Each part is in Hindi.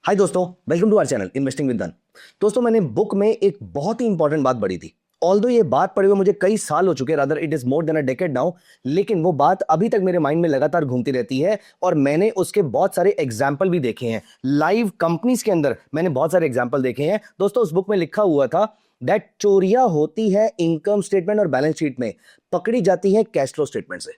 हाय दोस्तों, welcome to our channel investing with Dhan. दोस्तों, मैंने बुक में एक बहुत ही इंपॉर्टेंट बात पढ़ी थी। ऑल्दो ये बात पढ़े हुए मुझे कई साल हो चुके, rather it is more than a decade now, लेकिन वो बात अभी तक मेरे माइंड में लगातार घूमती रहती है और मैंने उसके बहुत सारे एग्जाम्पल भी देखे हैं। लाइव कंपनीज के अंदर मैंने बहुत सारे एग्जाम्पल देखे हैं। दोस्तों, उस बुक में लिखा हुआ था दैट चोरियां होती है इनकम स्टेटमेंट और बैलेंस शीट में, पकड़ी जाती है कैश फ्लो स्टेटमेंट से।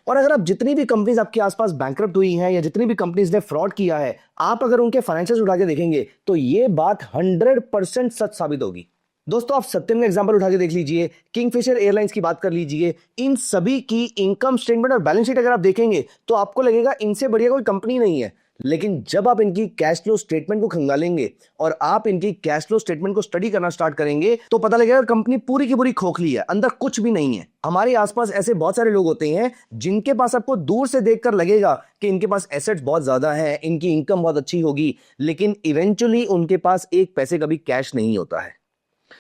और अगर आप जितनी भी कंपनीज आपके आसपास बैंकरप्ट हुई हैं या जितनी भी कंपनीज ने फ्रॉड किया है, आप अगर उनके फाइनेंशियल्स उठा के देखेंगे तो ये बात 100% सच साबित होगी। दोस्तों, आप सत्यम का एग्जांपल उठा के देख लीजिए, किंगफिशर एयरलाइंस की बात कर लीजिए, इन सभी की इनकम स्टेटमेंट और बैलेंस शीट अगर आप देखेंगे तो आपको लगेगा इनसे बढ़िया कोई कंपनी नहीं है। लेकिन जब आप इनकी कैश फ्लो स्टेटमेंट को खंगालेंगे और आप इनकी कैश फ्लो स्टेटमेंट को स्टडी करना स्टार्ट करेंगे तो पता लगेगा कंपनी पूरी की पूरी खोखली है, अंदर कुछ भी नहीं है। हमारे आसपास ऐसे बहुत सारे लोग होते हैं जिनके पास आपको दूर से देखकर लगेगा कि इनके पास एसेट्स बहुत ज्यादा हैं, इनकी इनकम बहुत अच्छी होगी, लेकिन इवेंचुअली उनके पास एक पैसे का भी कैश नहीं होता है।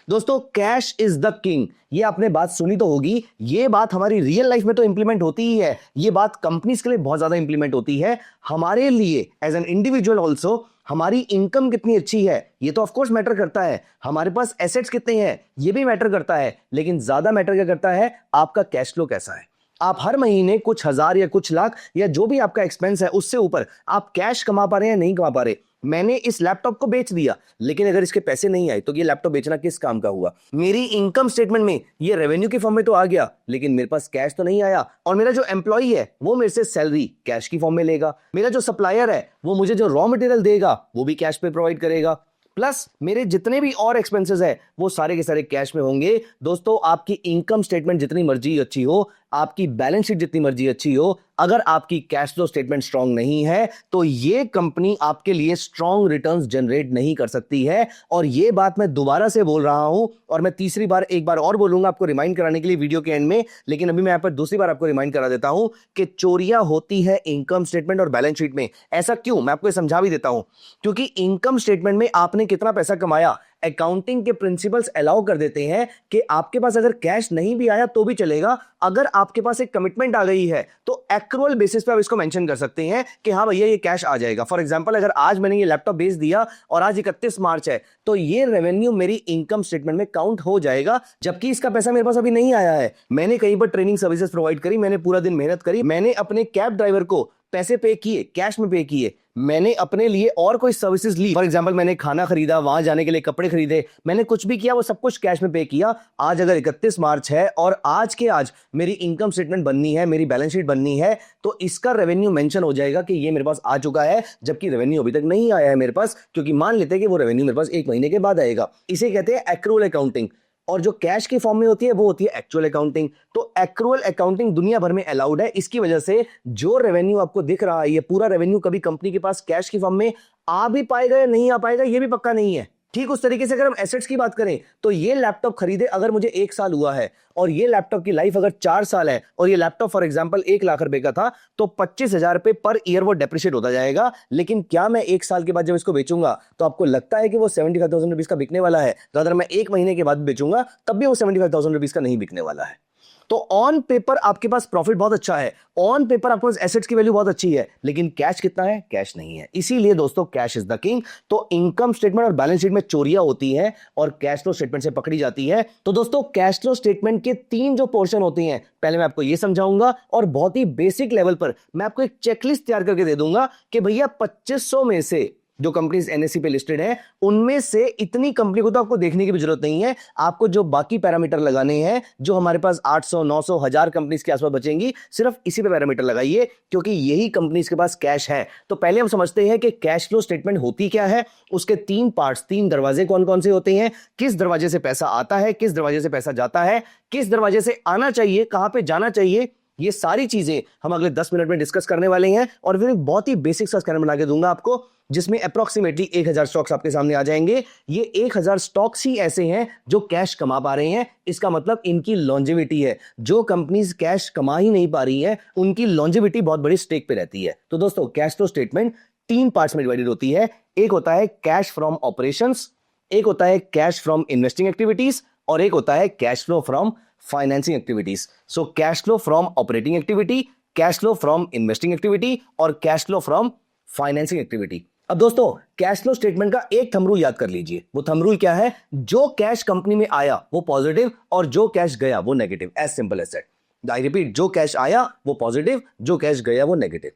दोस्तों, कैश इज द किंग, ये आपने बात सुनी तो होगी। ये बात हमारी रियल लाइफ में तो इंप्लीमेंट होती ही है, ये बात कंपनीज के लिए बहुत ज्यादा इंप्लीमेंट होती है। हमारे लिए एज एन इंडिविजुअल ऑल्सो हमारी इनकम कितनी अच्छी है ये तो ऑफ कोर्स मैटर करता है, हमारे पास एसेट्स कितने हैं ये भी मैटर करता है, लेकिन ज्यादा मैटर क्या करता है, आपका कैश फ्लो कैसा है। आप हर महीने कुछ हजार या कुछ लाख या जो भी आपका एक्सपेंस है उससे ऊपर आप कैश कमा पा रहे हैं या नहीं कमा पा रहे। मैंने इस लैपटॉप को बेच दिया, लेकिन अगर इसके पैसे नहीं आए तो ये लैपटॉप बेचना किस काम का हुआ। मेरी इनकम स्टेटमेंट में ये रेवेन्यू के फॉर्म में तो आ गया, लेकिन मेरे पास कैश तो नहीं आया। और मेरा जो एम्प्लॉई है वो मेरे से सैलरी कैश की फॉर्म में लेगा, मेरा जो सप्लायर है वो मुझे जो रॉ मटेरियल देगा वो भी कैश पे प्रोवाइड करेगा, प्लस मेरे जितने भी और एक्सपेंसेस है वो सारे के सारे कैश में होंगे। दोस्तों, आपकी इनकम स्टेटमेंट जितनी मर्जी अच्छी हो, आपकी बैलेंस शीट जितनी मर्जी अच्छी हो, अगर आपकी कैश फ्लो स्टेटमेंट स्ट्रांग नहीं है तो ये कंपनी आपके लिए स्ट्रांग रिटर्न्स जनरेट नहीं कर सकती है। और ये बात मैं दोबारा से बोल रहा हूं और मैं तीसरी बार एक बार और बोलूंगा आपको रिमाइंड कराने के लिए वीडियो के एंड में, लेकिन अभी मैं यहां पर दूसरी बार आपको रिमाइंड करा देता हूं कि चोरियां होती है इनकम स्टेटमेंट और बैलेंस शीट में। ऐसा क्यों, मैं आपको समझा भी देता हूं। क्योंकि इनकम स्टेटमेंट में आपने कितना पैसा कमाया, अकाउंटिंग के प्रिंसिपल्स अलाउ कर देते हैं कि आपके पास अगर कैश नहीं भी आया तो भी चलेगा। अगर आपके पास एक कमिटमेंट आ गई है तो एक्रुअल बेसिस पे आप इसको मेंशन कर सकते हैं कि हाँ भैया ये कैश आ जाएगा। फॉर एग्जांपल, अगर आज मैंने ये लैपटॉप बेच दिया और आज 31 मार्च है तो ये रेवेन्यू मेरी इनकम स्टेटमेंट में काउंट हो जाएगा, जबकि इसका पैसा मेरे पास अभी नहीं आया है। मैंने कहीं पर ट्रेनिंग सर्विसेज प्रोवाइड करी, मैंने पूरा दिन मेहनत करी, मैंने अपने कैब ड्राइवर को पैसे पे किए, कैश में पे किए, मैंने अपने लिए और कोई सर्विसेज ली, फॉर एग्जांपल मैंने खाना खरीदा, वहां जाने के लिए कपड़े खरीदे, मैंने कुछ भी किया वो सब कुछ कैश में पे किया। आज अगर 31 मार्च है और आज के आज मेरी इनकम स्टेटमेंट बननी है, मेरी बैलेंस शीट बननी है, तो इसका रेवेन्यू मेंशन हो जाएगा कि ये मेरे पास आ चुका है, जबकि रेवेन्यू अभी तक नहीं आया है मेरे पास, क्योंकि मान लेते हैं कि वो रेवेन्यू मेरे पास 1 महीने के बाद आएगा। इसे कहते हैं एक्रूअल अकाउंटिंग। और जो कैश के फॉर्म में होती है वो होती है एक्चुअल अकाउंटिंग। तो एक्रूअल अकाउंटिंग दुनिया भर में अलाउड है। इसकी वजह से जो रेवेन्यू आपको दिख रहा है, ये पूरा रेवेन्यू कभी कंपनी के पास कैश की फॉर्म में आ भी पाएगा या नहीं आ पाएगा ये भी पक्का नहीं है। ठीक उस तरीके से अगर हम एसेट्स की बात करें तो ये लैपटॉप खरीदे अगर मुझे 1 साल हुआ है और ये लैपटॉप की लाइफ अगर 4 साल है और ये लैपटॉप फॉर एग्जांपल 1 लाख रुपए का था तो 25,000 रुपए पर ईयर वो डेप्रिशिएट होता जाएगा। लेकिन क्या मैं 1 साल के बाद जब इसको बेचूंगा तो आपको लगता है कि वो 75,000 रुपीज का बिकने वाला है? तो अगर मैं 1 महीने के बाद बेचूंगा तब भी वो 75,000 रुपीज का नहीं बिकने वाला है। तो ऑन पेपर आपके पास प्रॉफिट बहुत अच्छा है, ऑन पेपर आपके पास एसेट्स की वैल्यू बहुत अच्छी है, लेकिन कैश कितना है? कैश नहीं है। इसीलिए दोस्तों, कैश इज द किंग। तो इनकम स्टेटमेंट और बैलेंस शीट में चोरियां होती हैं और कैश फ्लो स्टेटमेंट से पकड़ी जाती है। तो दोस्तों, कैश फ्लो स्टेटमेंट के 3 जो पोर्शन होती हैं, पहले मैं आपको ये समझाऊंगा और बहुत ही बेसिक लेवल पर मैं आपको एक चेकलिस्ट तैयार करके दे दूंगा कि भैया 2500 में से जो कंपनीज एनएससी पे लिस्टेड है उनमें से इतनी कंपनी को तो आपको देखने की भी जरूरत नहीं है। आपको जो बाकी पैरामीटर लगाने हैं, जो हमारे पास 800 900 1000 कंपनीज के आसपास बचेंगी, सिर्फ इसी पे पैरामीटर लगाइए, क्योंकि यही कंपनीज के पास कैश है। तो पहले हम समझते हैं कि कैश फ्लो स्टेटमेंट होती क्या है, उसके 3 पार्ट्स, 3 दरवाजे कौन कौन से होते हैं, किस दरवाजे से पैसा आता है, किस दरवाजे से पैसा जाता है, किस दरवाजे से आना चाहिए, कहां पे जाना चाहिए, ये सारी चीजें हम अगले 10 मिनट में डिस्कस करने वाले हैं। और फिर एक बहुत ही बेसिक सा स्कैनर बना के दूंगा आपको, जिसमें अप्रोक्सीमेटली 1000 स्टॉक्स आपके सामने आ जाएंगे। ये 1000 स्टॉक्स ही ऐसे हैं जो कैश कमा पा रहे हैं। इसका मतलब इनकी लॉन्जेविटी है। जो कंपनीज कैश कमा ही नहीं पा रही हैं उनकी लॉन्जेविटी बहुत बड़ी स्टेक पे रहती है। तो दोस्तों, कैश फ्लो स्टेटमेंट 3 पार्ट्स में डिवाइडेड होती है। एक होता है कैश फ्रॉम ऑपरेशंस, एक होता है कैश फ्रॉम इन्वेस्टिंग एक्टिविटीज और एक होता है cash flow from financing activities. So cash flow from operating activity, cash flow from investing activity और cash flow from financing activity. अब दोस्तों कैश फ्लो स्टेटमेंट का एक थंब रूल याद कर लीजिए। वो थंब रूल क्या है? जो कैश कंपनी में आया वो पॉजिटिव और जो कैश गया वो negative. As simple as that. I repeat, जो कैश आया वो पॉजिटिव, जो कैश गया वो नेगेटिव।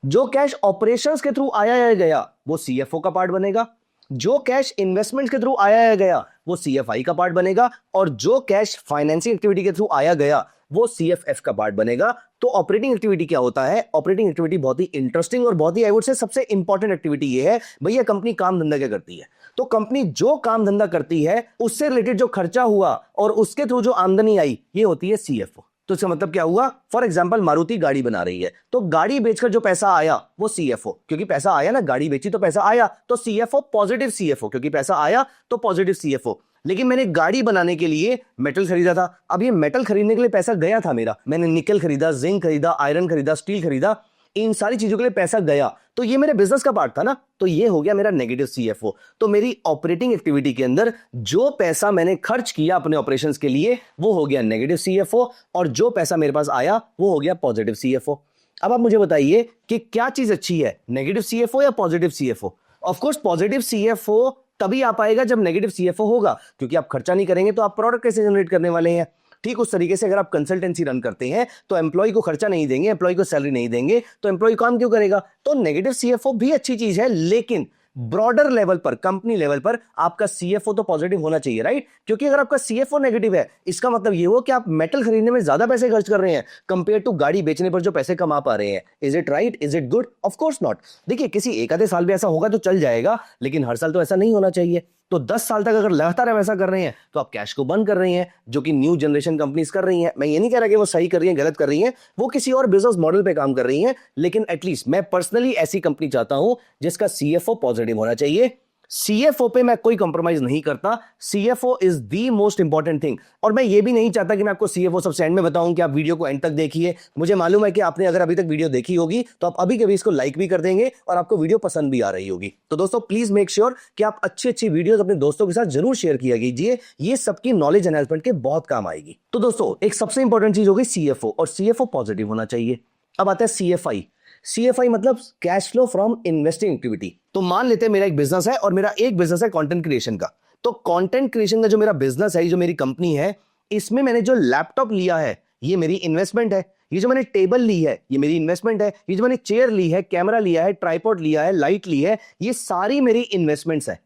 जो कैश ऑपरेशंस के थ्रू आया या गया वो सीएफओ का पार्ट बनेगा, जो कैश इन्वेस्टमेंट के थ्रू आया या गया वो सीएफआई का पार्ट बनेगा, और जो कैश फाइनेंसिंग एक्टिविटी के थ्रू आया गया वो सीएफएफ का पार्ट बनेगा। तो ऑपरेटिंग एक्टिविटी क्या होता है? ऑपरेटिंग एक्टिविटी बहुत ही इंटरेस्टिंग और बहुत ही आई वुड से सबसे इंपॉर्टेंट एक्टिविटी ये है, भैया कंपनी काम धंधा क्या करती है। तो कंपनी जो काम धंधा करती है उससे रिलेटेड जो खर्चा हुआ और उसके थ्रू जो आमदनी आई ये होती है सीएफओ। तो इसका मतलब क्या हुआ? फॉर एग्जाम्पल मारुति गाड़ी बना रही है, तो गाड़ी बेचकर जो पैसा आया वो सीएफओ, क्योंकि पैसा आया ना, गाड़ी बेची तो पैसा आया, तो सीएफओ पॉजिटिव सीएफओ, क्योंकि पैसा आया तो पॉजिटिव सीएफओ। लेकिन मैंने गाड़ी बनाने के लिए मेटल खरीदा था, अब ये मेटल खरीदने के लिए पैसा गया था मेरा, मैंने निकल खरीदा, जिंक खरीदा, आयरन खरीदा, स्टील खरीदा, इन सारी चीजों के लिए पैसा गया, तो ये मेरे बिजनेस का पार्ट था ना, तो ये हो गया मेरा नेगेटिव सीएफओ। तो मेरी ऑपरेटिंग एक्टिविटी के अंदर जो पैसा मैंने खर्च किया अपने ऑपरेशंस के लिए वो हो गया नेगेटिव सीएफओ, और जो पैसा मेरे पास आया वो हो गया पॉजिटिव सीएफओ। अब आप मुझे बताइए कि क्या चीज अच्छी है, नेगेटिव सीएफओ या positive CFO? Of course positive CFO तभी आ पाएगा जब नेगेटिव सीएफओ होगा, क्योंकि आप खर्चा नहीं करेंगे तो आप प्रोडक्ट कैसे जनरेट करने वाले हैं। ठीक उस तरीके से अगर आप कंसल्टेंसी रन करते हैं तो एम्प्लॉय को खर्चा नहीं देंगे, एम्प्लॉय को सैलरी नहीं देंगे, तो एम्प्लॉय काम क्यों करेगा? तो नेगेटिव सीएफओ भी अच्छी चीज है, लेकिन ब्रॉडर लेवल पर, कंपनी लेवल पर आपका सीएफओ तो पॉजिटिव होना चाहिए, राइट? क्योंकि अगर आपका सीएफओ नेगेटिव है इसका मतलब ये हो कि आप मेटल खरीदने में ज्यादा पैसे खर्च कर रहे हैं कंपेयर टू गाड़ी बेचने पर जो पैसे कमा पा रहे हैं। Is it right? Is it good? Of course not. देखिए किसी एक आधे साल में ऐसा होगा तो चल जाएगा, लेकिन हर साल तो ऐसा नहीं होना चाहिए। तो 10 साल तक अगर लगातार वैसा कर रहे हैं तो आप कैश को बर्न कर रहे हैं, जो कि न्यू जनरेशन कंपनीज कर रही हैं। मैं ये नहीं कह रहा कि वो सही कर रही हैं, गलत कर रही हैं, वो किसी और बिजनेस मॉडल पे काम कर रही हैं, लेकिन एटलीस्ट मैं पर्सनली ऐसी कंपनी चाहता हूं जिसका सीएफओ पॉजिटिव होना चाहिए। सीएफओ पे मैं कोई कंप्रोमाइज नहीं करता, CFO is the most important thing. और मैं ये भी नहीं चाहता कि मैं आपको सीएफओ सबसे एंड में बताऊं कि आप वीडियो को एंड तक देखिए। मुझे मालूम है कि आपने अगर अभी तक वीडियो देखी होगी तो आप अभी कभी इसको लाइक भी कर देंगे और आपको वीडियो पसंद भी आ रही होगी। तो दोस्तों प्लीज मेक श्योर कि आप अच्छी अच्छी वीडियोस अपने दोस्तों के साथ जरूर शेयर किया कीजिए, ये सबकी नॉलेज एनहांसमेंट के बहुत काम आएगी। तो दोस्तों एक सबसे इंपॉर्टेंट चीज होगी सीएफओ, और सीएफओ पॉजिटिव होना चाहिए। अब आता है सीएफआई। सीएफआई मतलब cash flow from investing activity. तो मान लेते हैं मेरा एक बिजनेस है और मेरा एक बिजनेस है कंटेंट क्रिएशन का। तो कंटेंट क्रिएशन का जो मेरा बिजनेस है, जो मेरी कंपनी है, इसमें मैंने जो लैपटॉप लिया है ये मेरी इन्वेस्टमेंट है, ये जो मैंने टेबल ली है ये मेरी इन्वेस्टमेंट है, ये जो मैंने चेयर ली है, कैमरा लिया है, ट्राइपॉड लिया है, लाइट ली है, ये सारी मेरी इन्वेस्टमेंट्स है।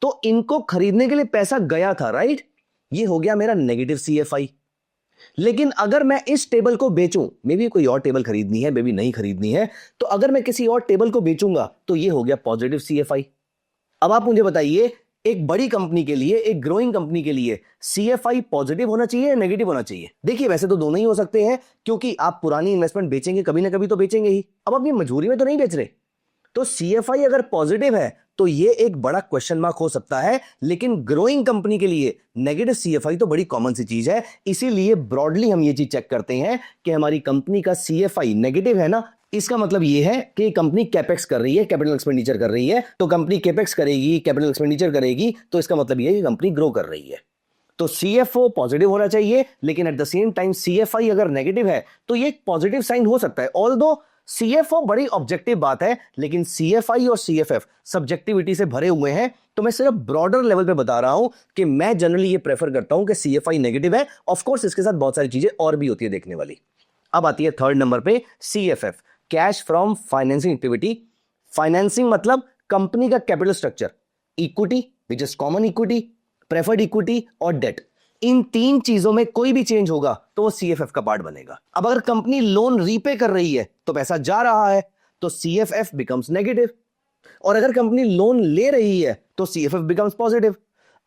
तो इनको खरीदने के लिए पैसा गया था, राइट? ये हो गया मेरा नेगेटिव सीएफआई। लेकिन अगर मैं इस टेबल को बेचूं, मे बी कोई और टेबल खरीदनी है, मे बी नहीं खरीदनी है, तो अगर मैं किसी और टेबल को बेचूंगा तो ये हो गया पॉजिटिव सीएफआई। अब आप मुझे बताइए, एक बड़ी कंपनी के लिए, एक ग्रोइंग कंपनी के लिए सीएफआई पॉजिटिव होना चाहिए या नेगेटिव होना चाहिए? देखिए वैसे तो दोनों ही हो सकते हैं, क्योंकि आप पुरानी इन्वेस्टमेंट बेचेंगे कभी ना कभी तो बेचेंगे ही। अब अपनी मजबूरी में तो नहीं बेच रहे, तो सीएफआई अगर पॉजिटिव है तो ये एक बड़ा क्वेश्चन मार्क हो सकता है, लेकिन ग्रोइंग कंपनी के लिए नेगेटिव सीएफआई तो बड़ी कॉमन सी चीज है। इसीलिए ब्रॉडली हम ये चीज चेक करते हैं कि हमारी कंपनी का सीएफआई नेगेटिव है ना, इसका मतलब ये है कि कंपनी कैपेक्स कर रही है, कैपिटल एक्सपेंडिचर कर रही है। तो कंपनी कैपेक्स करेगी, कैपिटल एक्सपेंडिचर करेगी, तो इसका मतलब ये है कि कंपनी ग्रो कर रही है। तो सीएफओ पॉजिटिव होना चाहिए, लेकिन at the same time CFI अगर नेगेटिव है तो ये एक पॉजिटिव साइन हो सकता है। ऑल्दो सीएफओ बड़ी ऑब्जेक्टिव बात है, लेकिन सीएफआई और सीएफएफ सब्जेक्टिविटी से भरे हुए हैं। तो मैं सिर्फ ब्रॉडर लेवल पे बता रहा हूं कि मैं जनरली ये प्रेफर करता हूं कि सीएफआई नेगेटिव है। ऑफ कोर्स इसके साथ बहुत सारी चीजें और भी होती है देखने वाली। अब आती है थर्ड नंबर पे CFF, cash from financing activity. Financing मतलब कंपनी का capital structure, equity which is common equity, preferred equity और डेट। इन तीन चीजों में कोई भी चेंज होगा तो वो सीएफएफ का पार्ट बनेगा। अब अगर कंपनी लोन रीपे कर रही है तो पैसा जा रहा है, तो सीएफएफ बिकम्स नेगेटिव। और अगर कंपनी लोन ले रही है तो सीएफएफ बिकम्स पॉजिटिव।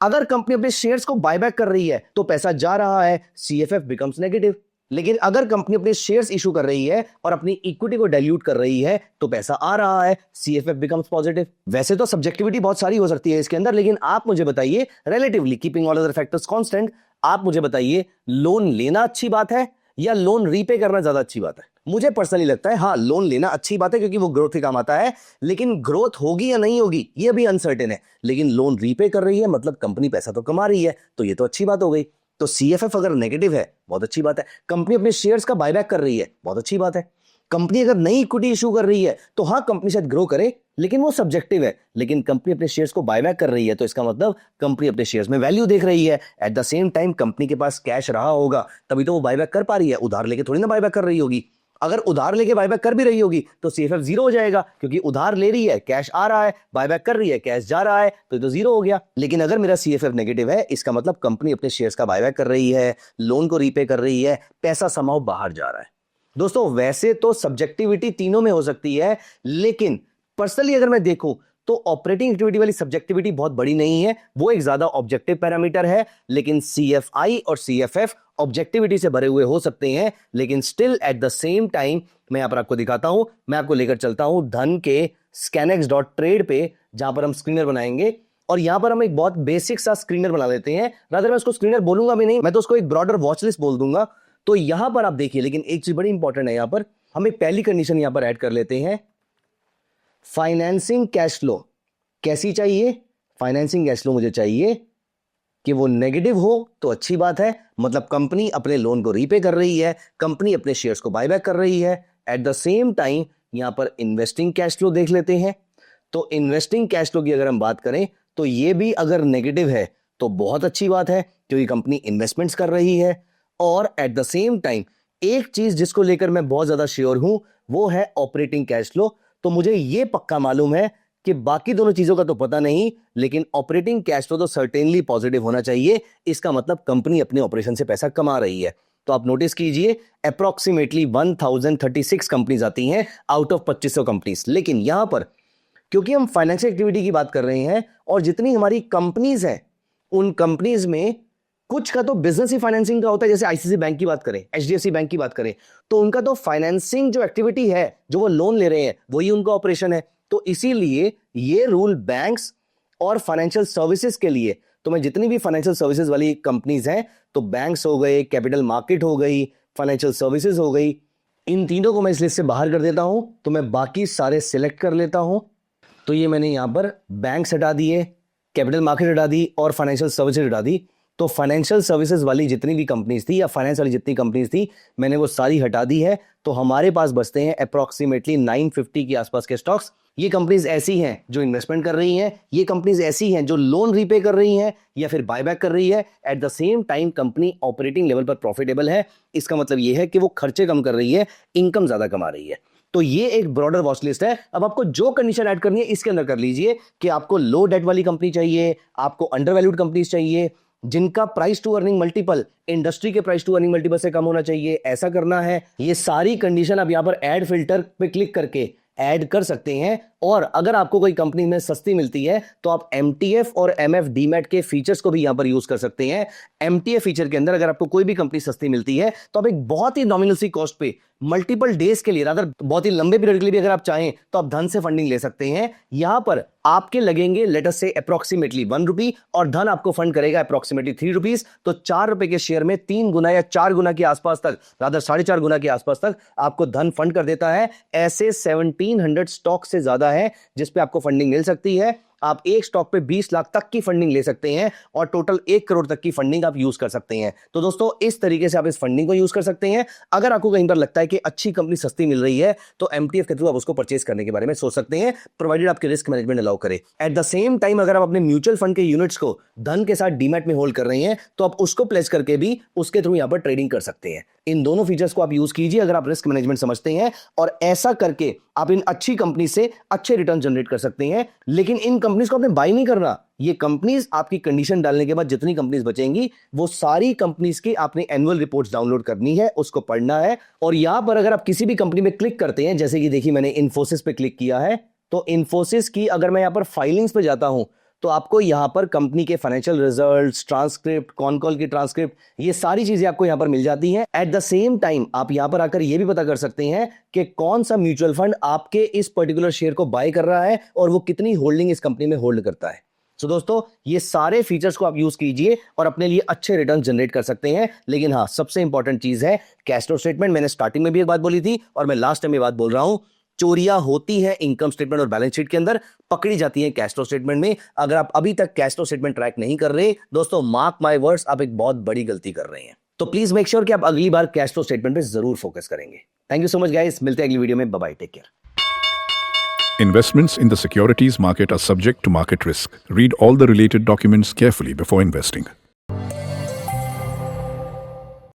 अगर कंपनी अपने शेयर्स को बायबैक कर रही है तो पैसा जा रहा है, सीएफएफ बिकम्स नेगेटिव। लेकिन अगर कंपनी अपने शेयर्स इशू कर रही है और अपनी इक्विटी को डाइल्यूट कर रही है तो पैसा आ रहा है, सीएफएफ बिकम्स पॉजिटिव। वैसे तो सब्जेक्टिविटी बहुत सारी हो सकती है इसके अंदर, लेकिन आप मुझे बताइए, relatively keeping all other factors constant, आप मुझे बताइए लोन लेना अच्छी बात है या लोन रीपे करना ज्यादा अच्छी बात है? मुझे पर्सनली लगता है हाँ, लोन लेना अच्छी बात है क्योंकि वो ग्रोथ के काम आता है, लेकिन ग्रोथ होगी या नहीं होगी ये अभी अनसर्टेन है। लेकिन लोन रीपे कर रही है मतलब कंपनी पैसा तो कमा रही है, तो ये तो अच्छी बात हो गई। तो सीएफएफ अगर नेगेटिव है बहुत अच्छी बात है। कंपनी अपने शेयर्स का बायबैक कर रही है बहुत अच्छी बात है। कंपनी अगर नई इक्विटी इशू कर रही है तो हाँ कंपनी शायद ग्रो करे, लेकिन वो सब्जेक्टिव है। लेकिन कंपनी अपने शेयर्स को बायबैक कर रही है तो इसका मतलब कंपनी अपने शेयर्स में वैल्यू देख रही है। At the same time company के पास कैश रहा होगा तभी तो वो बायबैक कर पा रही है, उधार लेके थोड़ी ना बायबैक कर रही होगी। अगर उधार लेके बायबैक कर भी रही होगी तो सीएफएफ जीरो हो जाएगा, क्योंकि उधार ले रही है, कैश आ रहा है, बायबैक कर रही है, कैश जा रहा है, तो जीरो हो गया। लेकिन अगर मेरा सीएफएफ नेगेटिव है, इसका मतलब कंपनी अपने शेयर्स का बायबैक कर रही है, लोन को रीपे कर रही है, पैसा समाओ बाहर जा रहा है। दोस्तों वैसे तो सब्जेक्टिविटी तीनों में हो सकती है, लेकिन पर्सनली अगर मैं देखूं तो ऑपरेटिंग एक्टिविटी वाली सब्जेक्टिविटी बहुत बड़ी नहीं है, वो एक ज्यादा ऑब्जेक्टिव पैरामीटर है। लेकिन सीएफआई और सीएफएफ ऑब्जेक्टिविटी से भरे हुए हो सकते हैं, लेकिन still at the same time मैं यहां पर आपको दिखाता हूं, मैं आपको लेकर चलता हूं धन के scanex.trade पे, जहां पर हम स्क्रीनर बनाएंगे। और यहां पर हम एक बहुत बेसिक सा स्क्रीनर बना लेते हैं, रादर मैं उसको स्क्रीनर बोलूंगा भी नहीं, मैं तो उसको एक ब्रॉडर वॉच लिस्ट बोल दूंगा। तो यहां पर आप देखिए, लेकिन एक चीज बड़ी इंपॉर्टेंट है, यहां पर हम एक पहली कंडीशन यहां पर ऐड कर लेते हैं, फाइनेंसिंग कैश फ्लो। कैसी चाहिए? फाइनेंसिंग कैश फ्लो मुझे चाहिए कि वो नेगेटिव हो तो अच्छी बात है, मतलब कंपनी अपने लोन को रीपे कर रही है, कंपनी अपने शेयर्स को बायबैक कर रही है। एट द सेम टाइम यहां पर इन्वेस्टिंग कैश फ्लो देख लेते हैं। तो इन्वेस्टिंग कैश फ्लो की अगर हम बात करें तो ये भी अगर नेगेटिव है तो बहुत अच्छी बात है, क्योंकि कंपनी इन्वेस्टमेंट्स कर रही है। और एट द सेम टाइम एक चीज जिसको लेकर मैं बहुत ज्यादा श्योर हूं वो है ऑपरेटिंग कैश फ्लो। तो मुझे ये पक्का मालूम है कि बाकी दोनों चीजों का तो पता नहीं, लेकिन ऑपरेटिंग कैश फ्लो तो सर्टेनली पॉजिटिव होना चाहिए। इसका मतलब कंपनी अपने ऑपरेशन से पैसा कमा रही है। तो आप नोटिस कीजिए अप्रोक्सीमेटली 1036 कंपनीज आती हैं आउट ऑफ 2500 कंपनीज। लेकिन यहां पर क्योंकि हम फाइनेंशियल एक्टिविटी की बात कर रहे हैं और जितनी हमारी कंपनीज हैं उन कंपनीज में कुछ का तो बिजनेस ही फाइनेंसिंग का होता है, जैसे आईसीआईसीआई बैंक की बात करें, एचडीएफसी बैंक की बात करें, तो उनका तो फाइनेंसिंग जो एक्टिविटी है, जो वो लोन ले रहे हैं, वही उनका ऑपरेशन है। तो इसीलिए ये रूल बैंक्स और फाइनेंशियल सर्विसेज के लिए, तो मैं जितनी भी फाइनेंशियल सर्विसेज वाली कंपनीज हैं, तो बैंक्स हो गए, कैपिटल मार्केट हो गई, फाइनेंशियल सर्विसेज हो गई, इन तीनों को मैं इस लिस्ट से बाहर कर देता हूं। तो मैं बाकी सारे सिलेक्ट कर लेता हूं। तो ये मैंने यहां पर बैंक्स हटा दिए, कैपिटल मार्केट हटा दी और फाइनेंशियल सर्विसेज हटा दी। तो फाइनेंशियल सर्विसेज वाली जितनी भी कंपनीज थी या फाइनेंस वाली जितनी कंपनीज थी मैंने वो सारी हटा दी है। तो हमारे पास बचते हैं अप्रोक्सीमेटली 950 के आसपास के स्टॉक्स। ये कंपनीज ऐसी हैं जो इन्वेस्टमेंट कर रही हैं, ये कंपनीज ऐसी हैं जो लोन रीपे कर रही हैं या फिर बायबैक कर रही है। At the same time company operating level पर प्रॉफिटेबल है। इसका मतलब ये है कि वो खर्चे कम कर रही है, इनकम ज्यादा कमा रही है। तो ये एक ब्रॉडर वॉच लिस्ट है। अब आपको जो कंडीशन ऐड करनी है इसके अंदर कर लीजिए कि आपको लो डेट वाली कंपनी चाहिए, आपको अंडर वैल्यूड कंपनीज चाहिए, जिनका price to earning multiple industry के प्राइस टू अर्निंग मल्टीपल से कम होना चाहिए, ऐसा करना है। ये सारी कंडीशन आप यहां पर ऐड फिल्टर पे क्लिक करके ऐड कर सकते हैं। और अगर आपको कोई कंपनी में सस्ती मिलती है तो आप एमटीएफ और एमएफ डीमैट के फीचर्स को भी यहां पर यूज कर सकते हैं। एमटीएफ फीचर के अंदर अगर आपको कोई भी कंपनी सस्ती मिलती है तो आप एक बहुत ही नॉमिनल सी कॉस्ट पे मल्टीपल डेज के लिए, रादर बहुत ही लंबे पीरियड के लिए भी अगर आप चाहें तो आप धन से फंडिंग ले सकते हैं। यहां पर आपके लगेंगे लेट अस से अप्रोक्सीमेटली 1 रुपी और धन आपको फंड करेगा अप्रोक्सीमेटली 3 रुपीज। तो 4 रुपए के शेयर में 3 गुना या 4 गुना के आसपास तक, रादर 4.5 गुना के आसपास तक आपको धन फंड कर देता है। ऐसे 1700 स्टॉक से ज्यादा है जिस पे आपको फंडिंग मिल सकती है। आप एक स्टॉक पे 20 लाख तक की फंडिंग ले सकते हैं और टोटल 1 करोड़ तक की फंडिंग आप यूज कर सकते हैं। तो दोस्तों इस तरीके से आप इस फंडिंग को यूज कर सकते हैं। अगर आपको कहीं पर लगता है कि अच्छी कंपनी सस्ती मिल रही है तो एमटीएफ के थ्रू आप उसको परचेज करने के बारे में सोच सकते हैं, प्रोवाइडेड आपके रिस्क मैनेजमेंट अलाउ करे। एट द सेम टाइम अगर आप अपने म्यूचुअल फंड के यूनिट्स को धन के साथ डीमैट में होल्ड कर रहे हैं तो आप उसको प्लेस करके भी उसके थ्रू यहां पर ट्रेडिंग कर सकते हैं। इन दोनों फीचर्स को आप यूज कीजिए अगर आप रिस्क मैनेजमेंट समझते हैं, और ऐसा करके आप इन अच्छी कंपनी से अच्छे रिटर्न जनरेट कर सकते हैं। लेकिन इन कंपनीज को आपने बाय नहीं करना। ये कंपनीज आपकी कंडीशन डालने के बाद जितनी कंपनीज बचेंगी वो सारी कंपनीज की आपने एनुअल रिपोर्ट्स डाउनलोड करनी है, उसको पढ़ना है। और यहां पर अगर आप किसी भी कंपनी में क्लिक करते हैं, जैसे कि देखिए मैंने इन्फोसिस पे क्लिक किया है, तो इन्फोसिस की अगर मैं यहां पर फाइलिंग्स पे जाता हूं तो आपको यहां पर कंपनी के financial results, transcript, con call की ट्रांसक्रिप्ट, ये सारी चीजें आपको यहां पर मिल जाती हैं। एट द सेम टाइम आप यहां पर आकर यह भी पता कर सकते हैं कि कौन सा म्यूचुअल फंड आपके इस पर्टिकुलर शेयर को बाय कर रहा है और वो कितनी होल्डिंग इस कंपनी में होल्ड करता है। सो दोस्तों ये सारे फीचर्स को आप यूज कीजिए और अपने लिए अच्छे रिटर्न जनरेट कर सकते हैं। लेकिन हाँ, सबसे इंपॉर्टेंट चीज है कैश फ्लो स्टेटमेंट। मैंने स्टार्टिंग में भी एक बात बोली थी और मैं लास्ट टाइम ये बात बोल रहा हूं, चोरियां होती है इनकम स्टेटमेंट और बैलेंस शीट के अंदर, पकड़ी जाती है कैश फ्लो स्टेटमेंट में। अगर आप अभी तक कैश फ्लो स्टेटमेंट ट्रैक नहीं कर रहे दोस्तों, मार्क माय वर्ड्स, आप एक बहुत बड़ी गलती कर रहे हैं। तो प्लीज मेक श्योर कि आप अगली बार कैश फ्लो स्टेटमेंट पे जरूर फोकस करेंगे। Thank you so much guys, मिलते हैं अगली वीडियो में। Bye bye, take care. Investments in the securities market are subject to market risk. Read all the related documents carefully before investing.